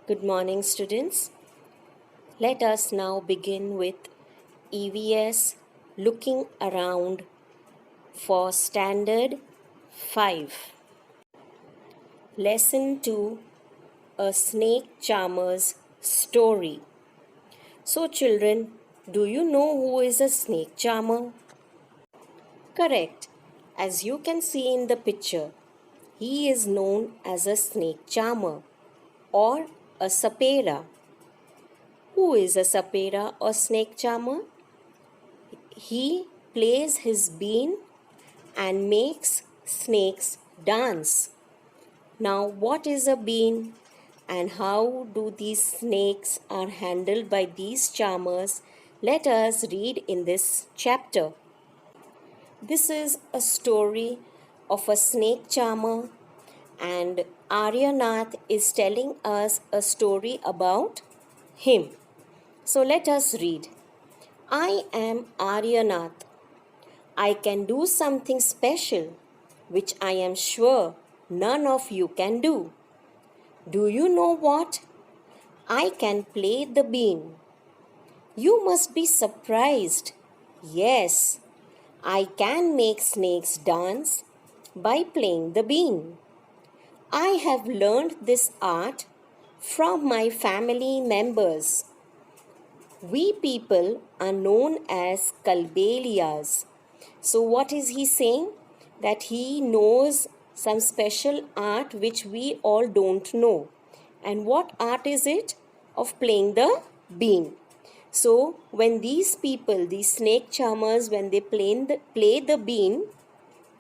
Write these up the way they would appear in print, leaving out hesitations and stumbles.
Good morning, students. Let us now begin with EVS Looking Around for Standard 5. Lesson 2, A Snake Charmer's Story. So, children, do you know who is a snake charmer? Correct. As you can see in the picture, he is known as a snake charmer or a sapera. Who is a sapera or snake charmer? He plays his bean and makes snakes dance. Now, what is a bean and how do these snakes are handled by these charmers? Let us read in this chapter. This is a story of a snake charmer, and Aryanath is telling us a story about him. So let us read. I am Aryanath. I can do something special, which I am sure none of you can do. Do you know what? I can play the bean. You must be surprised. Yes, I can make snakes dance by playing the bean. I have learned this art from my family members. We people are known as Kalbelias. So what is he saying? That he knows some special art which we all don't know. And what art is it? Of playing the bean. So when these people, these snake charmers, when they play the bean,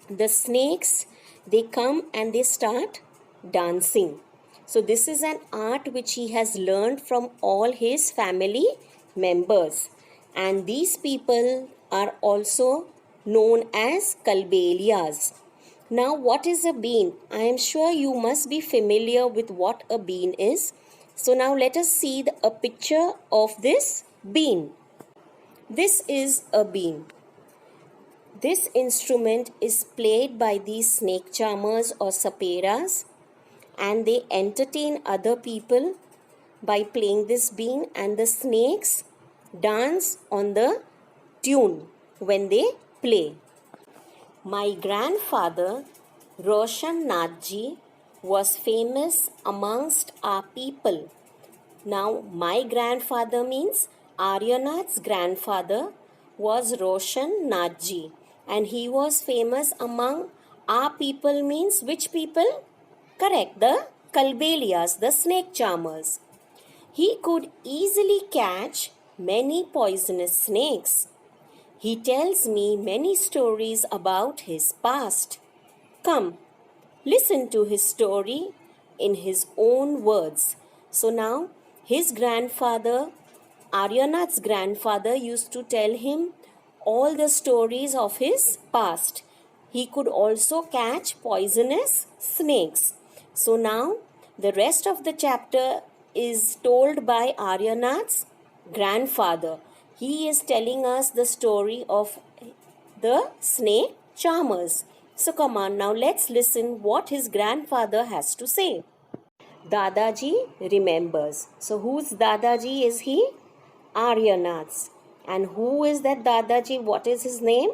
the snakes, they come and they start dancing. So this is an art which he has learned from all his family members, and these people are also known as Kalbelias. Now, what is a bean? I am sure you must be familiar with what a bean is. So now let us see a picture of this bean. This is a bean. This instrument is played by these snake charmers or saperas, and they entertain other people by playing this bean, and the snakes dance on the tune when they play. My grandfather, Roshan Nathji, was famous amongst our people. Now, my grandfather means Aryanath's grandfather was Roshan Nathji, and he was famous among our people means which people? Correct, the Kalbelias, the snake charmers. He could easily catch many poisonous snakes. He tells me many stories about his past. Come, listen to his story in his own words. So now, his grandfather, Aryanath's grandfather, used to tell him all the stories of his past. He could also catch poisonous snakes. So now, the rest of the chapter is told by Aryanath's grandfather. He is telling us the story of the snake charmers. So come on, now let's listen what his grandfather has to say. Dadaji remembers. So whose Dadaji is he? Aryanath's. And who is that Dadaji? What is his name?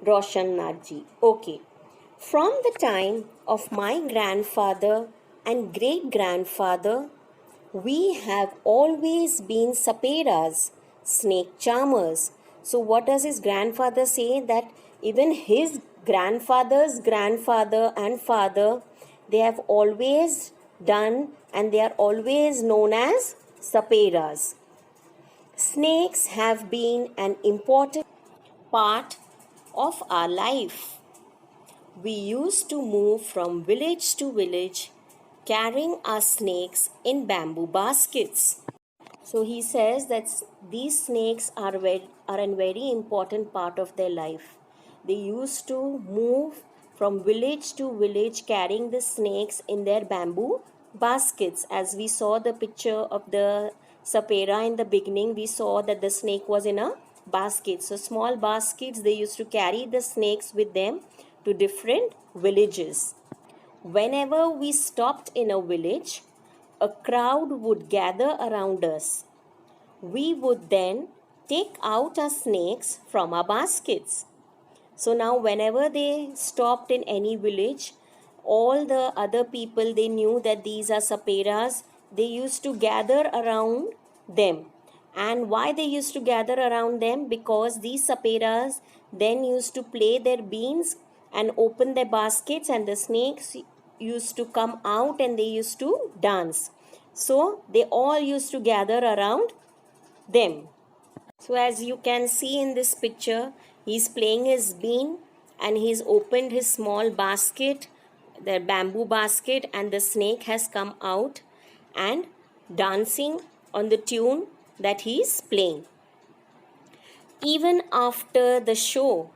Roshan Nathji. Okay. From the time of my grandfather and great-grandfather, we have always been saperas, snake charmers. So what does his grandfather say? That even his grandfather's grandfather and father, they have always done and they are always known as saperas. Snakes have been an important part of our life. We used to move from village to village carrying our snakes in bamboo baskets. So he says that these snakes are a very important part of their life. They used to move from village to village carrying the snakes in their bamboo baskets. As we saw the picture of the sapera in the beginning, we saw that the snake was in a basket. So small baskets, they used to carry the snakes with them to different villages. Whenever we stopped in a village, a crowd would gather around us. We would then take out our snakes from our baskets. So now whenever they stopped in any village, all the other people, they knew that these are saperas. They used to gather around them. And why they used to gather around them? Because these saperas then used to play their beans and open their baskets, and the snakes used to come out and they used to dance. So they all used to gather around them. So as you can see in this picture, he's playing his bean and he's opened his small basket, the bamboo basket, and the snake has come out and dancing on the tune that he's playing. Even after the show,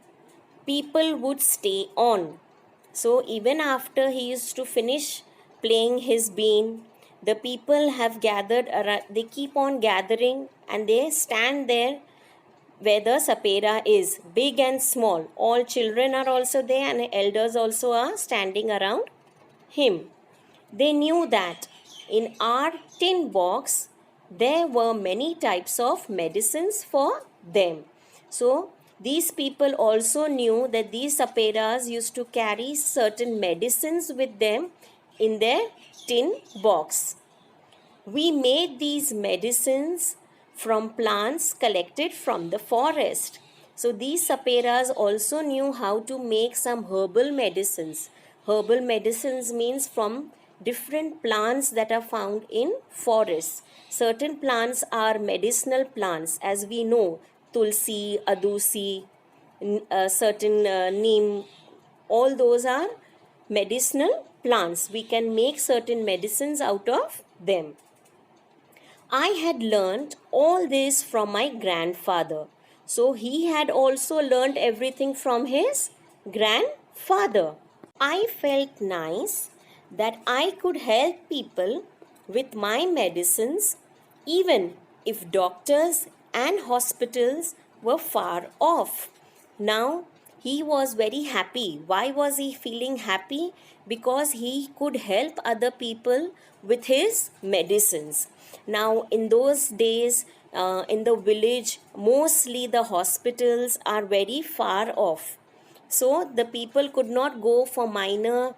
people would stay on. So even after he used to finish playing his bean, the people have gathered around, they keep on gathering and they stand there where the sapera is, big and small. All children are also there and elders also are standing around him. They knew that in our tin box there were many types of medicines for them. So these people also knew that these saperas used to carry certain medicines with them in their tin box. We made these medicines from plants collected from the forest. So these saperas also knew how to make some herbal medicines. Herbal medicines means from different plants that are found in forests. Certain plants are medicinal plants, as we know, tulsi, adusi, certain neem, all those are medicinal plants. We can make certain medicines out of them. I had learnt all this from my grandfather. So he had also learnt everything from his grandfather. I felt nice that I could help people with my medicines even if doctors and hospitals were far off. Now he was very happy. Why was he feeling happy? Because he could help other people with his medicines. Now in those days, in the village, mostly the hospitals are very far off. So the people could not go for minor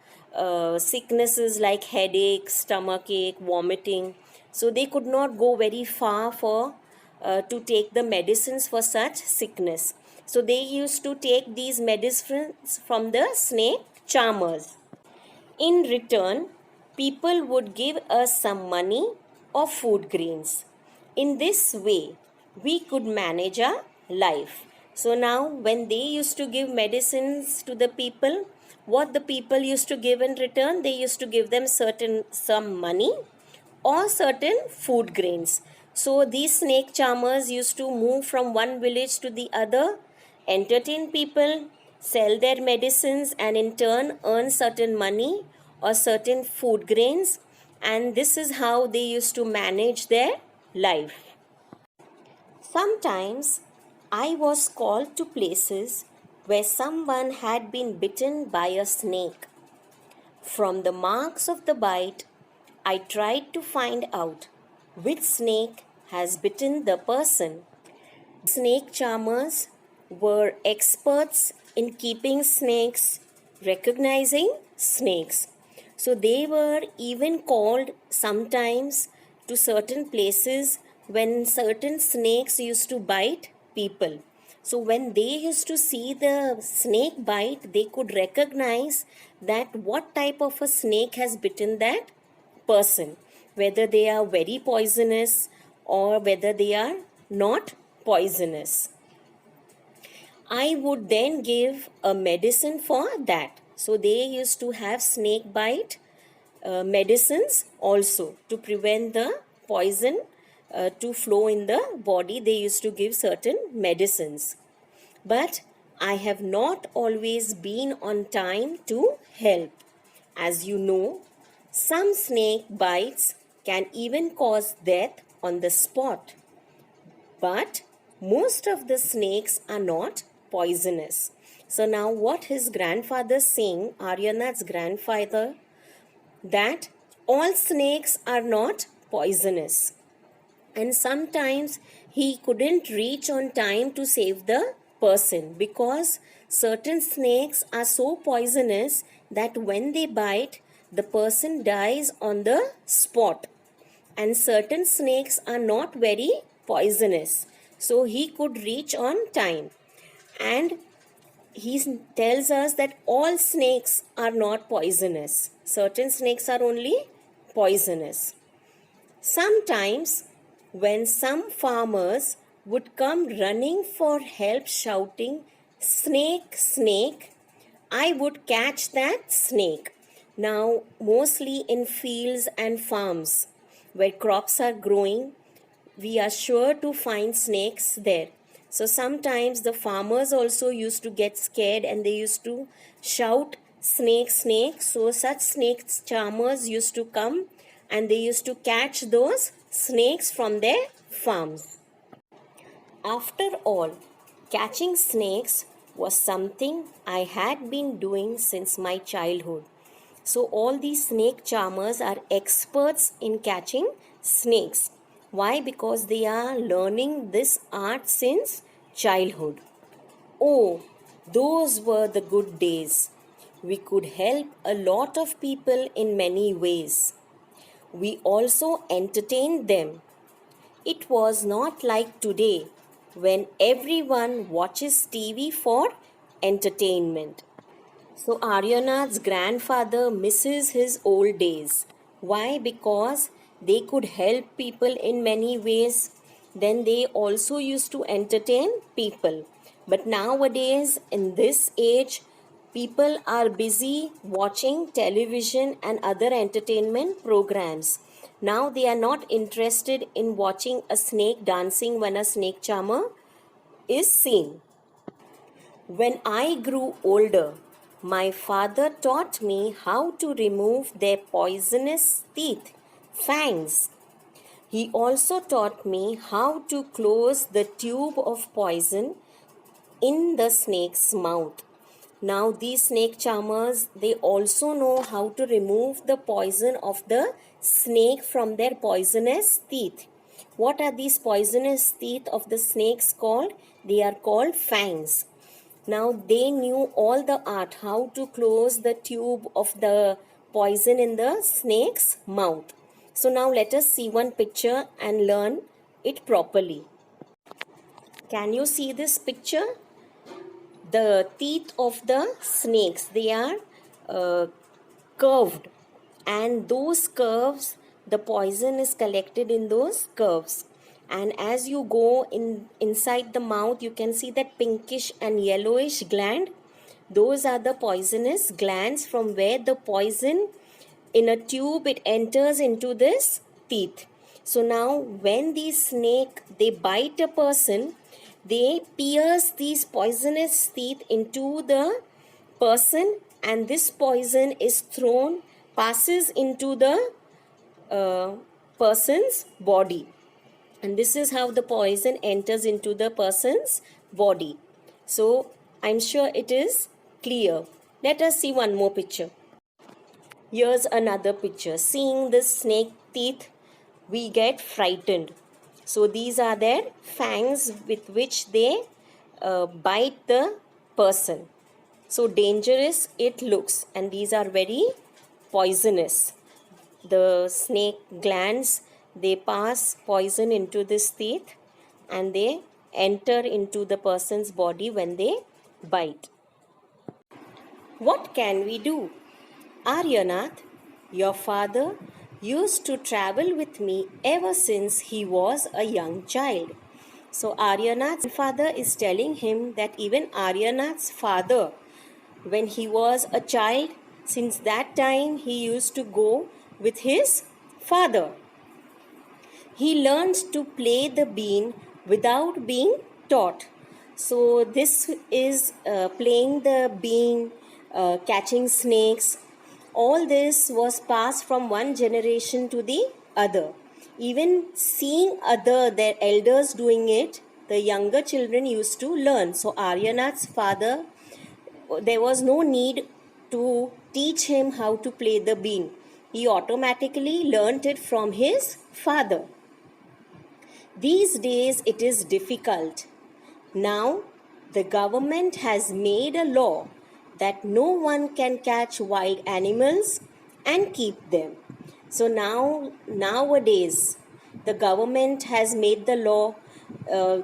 sicknesses like headache, stomachache, vomiting. So they could not go very far for to take the medicines for such sickness. So they used to take these medicines from the snake charmers. In return, people would give us some money or food grains. In this way, we could manage our life. So now when they used to give medicines to the people, what the people used to give in return, they used to give them some money or certain food grains. So these snake charmers used to move from one village to the other, entertain people, sell their medicines, and in turn earn certain money or certain food grains, and this is how they used to manage their life. Sometimes I was called to places where someone had been bitten by a snake. From the marks of the bite, I tried to find out which snake has bitten the person. Snake charmers were experts in keeping snakes, recognizing snakes. So they were even called sometimes to certain places when certain snakes used to bite people. So when they used to see the snake bite, they could recognize that what type of a snake has bitten that person, whether they are very poisonous or whether they are not poisonous. I would then give a medicine for that. So they used to have snake bite medicines also to prevent the poison to flow in the body. They used to give certain medicines. But I have not always been on time to help. As you know, some snake bites can even cause death on the spot. But most of the snakes are not poisonous. So now what his grandfather saying, Aryanath's grandfather, that all snakes are not poisonous. And sometimes he couldn't reach on time to save the person, because certain snakes are so poisonous that when they bite, the person dies on the spot. And certain snakes are not very poisonous, so he could reach on time. And he tells us that all snakes are not poisonous. Certain snakes are only poisonous. Sometimes, when some farmers would come running for help shouting, "Snake, snake," I would catch that snake. Now, mostly in fields and farms where crops are growing, we are sure to find snakes there. So sometimes the farmers also used to get scared and they used to shout, "Snake, snake." So such snake charmers used to come and they used to catch those snakes from their farms. After all, catching snakes was something I had been doing since my childhood. So all these snake charmers are experts in catching snakes. Why? Because they are learning this art since childhood. Oh, those were the good days. We could help a lot of people in many ways. We also entertained them. It was not like today when everyone watches TV for entertainment. So Aryanath's grandfather misses his old days. Why? Because they could help people in many ways. Then they also used to entertain people. But nowadays, in this age, people are busy watching television and other entertainment programs. Now they are not interested in watching a snake dancing when a snake charmer is seen. When I grew older, my father taught me how to remove their poisonous teeth, fangs. He also taught me how to close the tube of poison in the snake's mouth. Now these snake charmers, they also know how to remove the poison of the snake from their poisonous teeth. What are these poisonous teeth of the snakes called? They are called fangs. Now they knew all the art, how to close the tube of the poison in the snake's mouth. So now let us see one picture and learn it properly. Can you see this picture? The teeth of the snakes, they are curved, and those curves, the poison is collected in those curves. And as you go inside the mouth, you can see that pinkish and yellowish gland. Those are the poisonous glands from where the poison in a tube, it enters into this teeth. So now when these snake, they bite a person, they pierce these poisonous teeth into the person, and this poison is thrown, passes into the person's body. And this is how the poison enters into the person's body. So I'm sure it is clear. Let us see one more picture. Here's another picture. Seeing the snake teeth, we get frightened. So these are their fangs with which they bite the person. So dangerous it looks, and these are very poisonous. The snake glands, they pass poison into this teeth and they enter into the person's body when they bite. What can we do? Aryanath, your father, used to travel with me ever since he was a young child. So Aryanath's father is telling him that even Aryanath's father, when he was a child, since that time he used to go with his father. He learned to play the bean without being taught. So this is playing the bean, catching snakes. All this was passed from one generation to the other. Even seeing their elders doing it, the younger children used to learn. So Aryanath's father, there was no need to teach him how to play the bean. He automatically learnt it from his father. These days it is difficult. Now the government has made a law that no one can catch wild animals and keep them. So nowadays the government has made the law uh,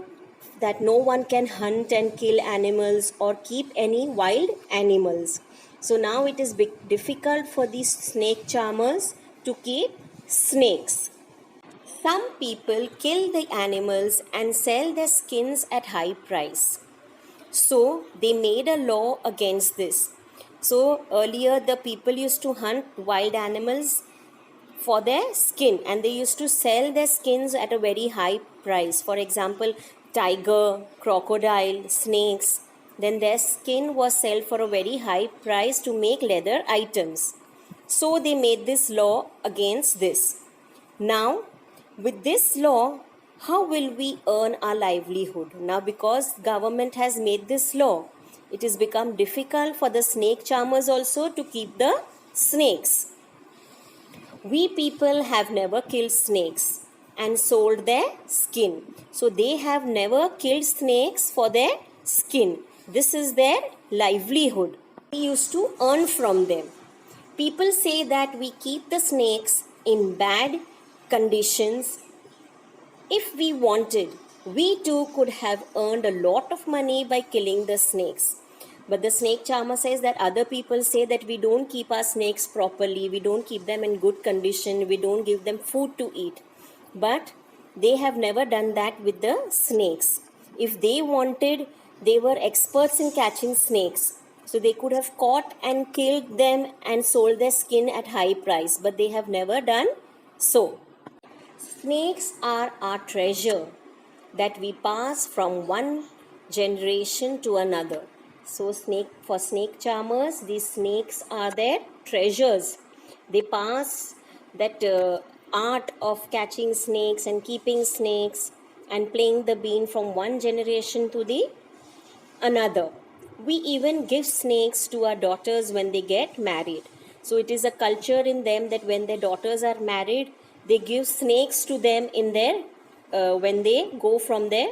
that no one can hunt and kill animals or keep any wild animals. So now it is difficult for these snake charmers to keep snakes. Some people kill the animals and sell their skins at high price. So they made a law against this. So earlier the people used to hunt wild animals for their skin and they used to sell their skins at a very high price. For example, tiger, crocodile, snakes. Then their skin was sold for a very high price to make leather items. So they made this law against this. Now, with this law, how will we earn our livelihood? Now, because government has made this law, it has become difficult for the snake charmers also to keep the snakes. We people have never killed snakes and sold their skin. So they have never killed snakes for their skin. This is their livelihood. We used to earn from them. People say that we keep the snakes in bad conditions. If we wanted, we too could have earned a lot of money by killing the snakes. But the snake charmer says that other people say that we don't keep our snakes properly, we don't keep them in good condition, we don't give them food to eat. But they have never done that with the snakes. If they wanted, they were experts in catching snakes. So they could have caught and killed them and sold their skin at high price. But they have never done so. Snakes are our treasure that we pass from one generation to another. So for snake charmers, these snakes are their treasures. They pass that art of catching snakes and keeping snakes and playing the bean from one generation to the another. We even give snakes to our daughters when they get married. So it is a culture in them that when their daughters are married, they give snakes to them in their when they go from their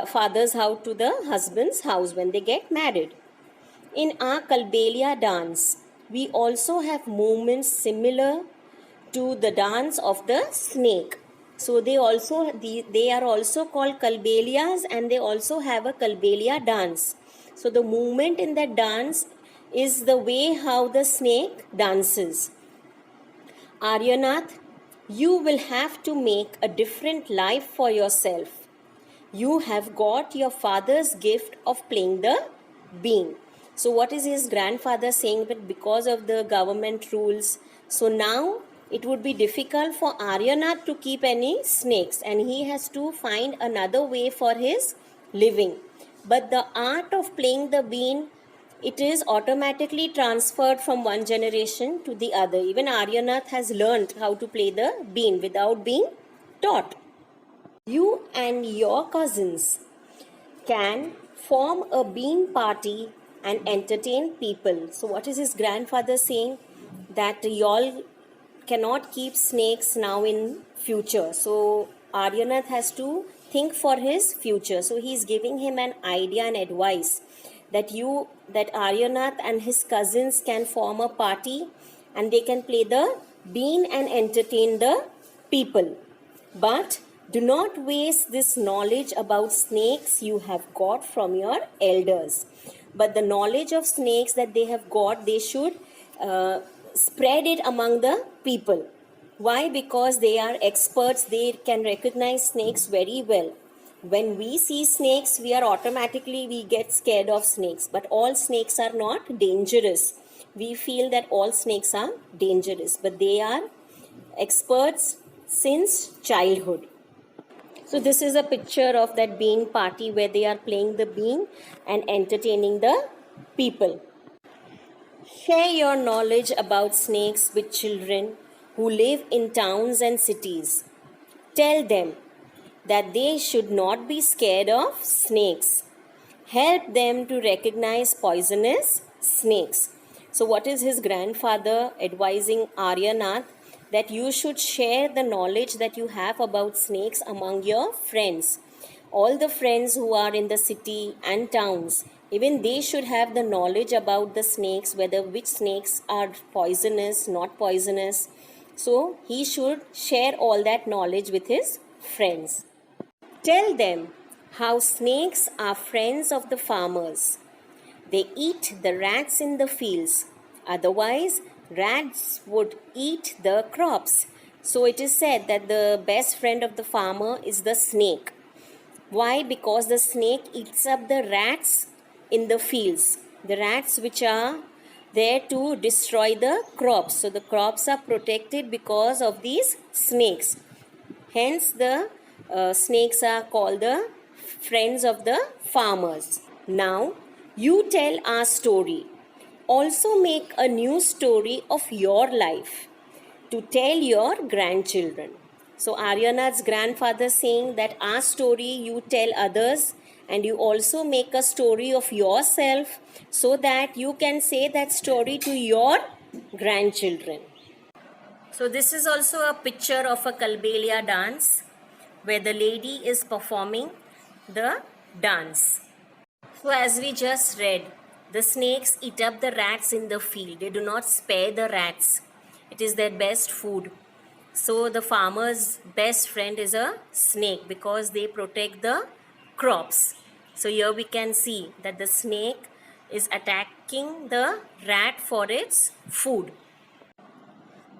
father's house to the husband's house when they get married. In our Kalbelia dance, we also have movements similar to the dance of the snake. So they are also called Kalbelias and they also have a Kalbelia dance. So the movement in that dance is the way how the snake dances. Aryanath, you will have to make a different life for yourself. You have got your father's gift of playing the bean. So what is his grandfather saying? That because of the government rules, so now it would be difficult for Aryanath to keep any snakes and he has to find another way for his living. But the art of playing the bean, it is automatically transferred from one generation to the other. Even Aryanath has learned how to play the bean without being taught. You and your cousins can form a bean party and entertain people. So what is his grandfather saying? That y'all cannot keep snakes now in future. So Aryanath has to think for his future. So he is giving him an idea and advice that Aryanath and his cousins can form a party and they can play the bean and entertain the people. But do not waste this knowledge about snakes you have got from your elders. But the knowledge of snakes that they have got, they should spread it among the people. Why? Because they are experts. They can recognize snakes very well. When we see snakes, we get scared of snakes. But all snakes are not dangerous. We feel that all snakes are dangerous. But they are experts since childhood. So this is a picture of that bean party where they are playing the bean and entertaining the people. Share your knowledge about snakes with children who live in towns and cities. Tell them that they should not be scared of snakes. Help them to recognize poisonous snakes. So what is his grandfather advising Aryanath? That you should share the knowledge that you have about snakes among your friends. All the friends who are in the city and towns, even they should have the knowledge about the snakes, whether which snakes are poisonous, not poisonous. So he should share all that knowledge with his friends. Tell them how snakes are friends of the farmers. They eat the rats in the fields. Otherwise, rats would eat the crops. So it is said that the best friend of the farmer is the snake. Why? Because the snake eats up the rats in the fields. The rats which are there to destroy the crops. So the crops are protected because of these snakes. Hence the snakes are called the friends of the farmers. Now you tell our story. Also make a new story of your life to tell your grandchildren. So Aryanath's grandfather saying that our story you tell others, and you also make a story of yourself so that you can say that story to your grandchildren. So this is also a picture of a Kalbelia dance where the lady is performing the dance. So as we just read, the snakes eat up the rats in the field. They do not spare the rats. It is their best food. So the farmer's best friend is a snake because they protect the crops. So here we can see that the snake is attacking the rat for its food.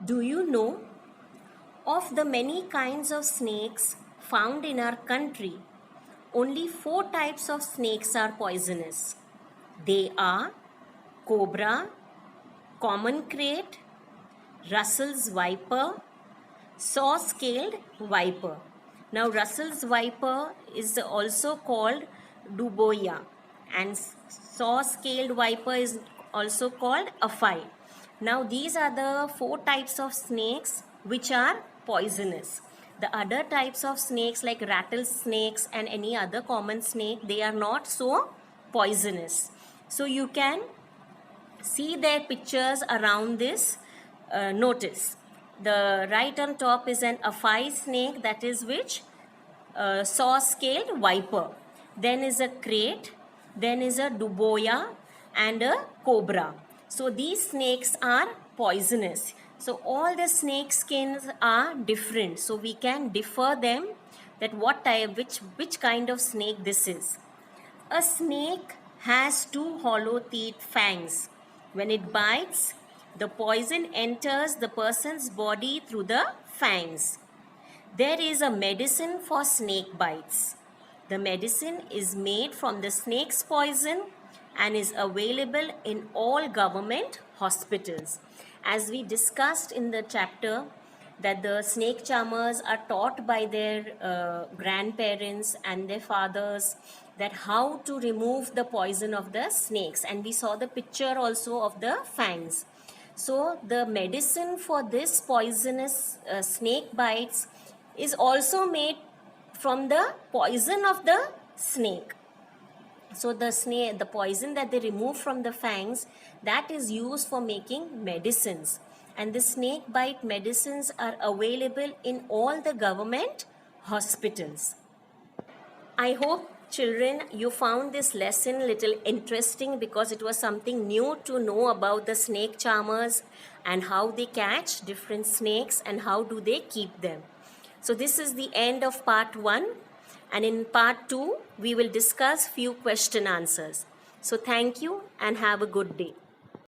Do you know of the many kinds of snakes found in our country? Only 4 types of snakes are poisonous. They are cobra, common krait, Russell's viper, saw-scaled viper. Now Russell's viper is also called duboia, and saw-scaled viper is also called afai. Now these are the 4 types of snakes which are poisonous. The other types of snakes like rattlesnakes and any other common snake, they are not so poisonous. So you can see their pictures around this notice. The right on top is an afai snake, that is which saw-scaled viper. Then is a krait, then is a duboia and a cobra. So these snakes are poisonous. So all the snake skins are different. So we can differ them that what type, which kind of snake this is. A snake has 2 hollow teeth fangs. When it bites, the poison enters the person's body through the fangs. There is a medicine for snake bites. The medicine is made from the snake's poison and is available in all government hospitals. As we discussed in the chapter, that the snake charmers are taught by their grandparents and their fathers that how to remove the poison of the snakes, and we saw the picture also of the fangs. So the medicine for this poisonous snake bites is also made from the poison of the snake. So the poison that they remove from the fangs, that is used for making medicines. And the snake bite medicines are available in all the government hospitals. I hope children you found this lesson little interesting because it was something new to know about the snake charmers and how they catch different snakes and how do they keep them. So this is the end of part 1, and in part 2 we will discuss few question answers. So thank you and have a good day.